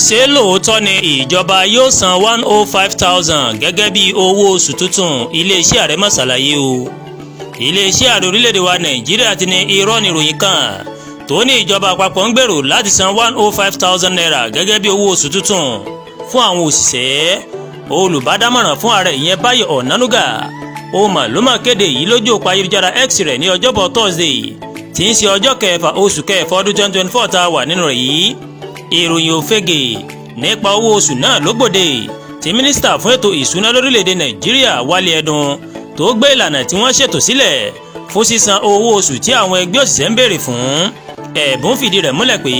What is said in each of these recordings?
ṣé lóòótọ́ ni ìjọba yóò san 105,000 gẹ́gẹ́ bí owó oṣù tuntun? iléeṣẹ́ ààrẹ mà ṣàlàyé o. iléeṣẹ́ ààrẹ orílẹ̀-èdè wa nàìjíríà ti ní irọ́ ni ìròyìn kan tó ní ìjọba àpapọ̀ ń gbèrò láti san 105,000 naira gẹ́gẹ́ bí owó oṣù tuntun fún àwọn òṣìṣẹ́. olùbádámọ̀ràn fún ààrẹ ìyẹn Báyọ̀ Ọ̀nánúgà ló mà kéde yìí lójú òpó ayélujára X rẹ̀ ní ọjọ́bọ̀ Thursday tí ń ṣe ọjọ́ kẹfà oṣù kẹfà ọdún 2024 tá a wà nínú rẹ̀ yìí. ìròyìn òfegè nípa owó oṣù náà ló gbòde tí mínísítà fún ètò ìṣúná lórílẹ̀‐èdè nàìjíríà Wálé Ẹdùn tó gbé ìlànà tí wọ́n ṣètò sílẹ̀ fún sísan owó oṣù tí àwọn ẹgbẹ́ òṣìṣẹ́ ń béèrè fún. Ẹ̀bùn fìdí rẹ̀ múlẹ̀ pé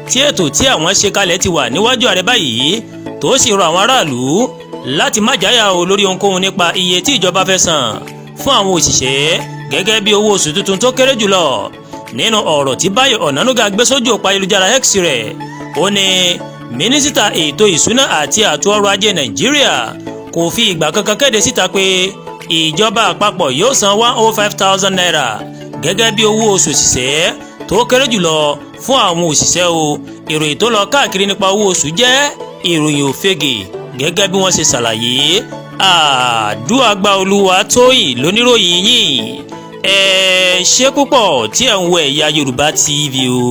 tí ètò tí àwọn ṣe kalẹ̀ ti wà níwájú ààrẹ báyìí tó sì rọ àwọn aráàlú láti má jáyà o lórí ohunkóhun nípa iye tí ìjọba fẹ́ san fún àwọn òṣìṣẹ́ gẹ́gẹ́ bí owó oṣù tuntun tó kéré jùlọ. nínú ọ̀rọ̀ tí Báyọ̀ Ọ̀nánúgà gbé sójú òpó ayélujára X rẹ̀ ó ní mínísítà ètò ìṣúná àti ààtò ọrọ̀ ajé nàìjíríà kò fi ìgbà kankan kéde síta pé ìjọba àpapọ̀ yóò san 105,000 naira gẹ́gẹ́ bí owó oṣù òṣìṣẹ́ tó kéré jùlọ fún àwọn òṣìṣẹ́ o. ìròyìn tó lọ káàkiri nípa owó oṣù jẹ́ ìròyìn òfegè gẹ́gẹ́ bí wọ́n ṣe ṣàlàyé. Àdúràgbà Olúwatóyìn lóníròyìn yìí. Ẹ ṣé púpọ̀ tí ẹ̀ ń wo Ẹ̀yà Yorùbá TV o.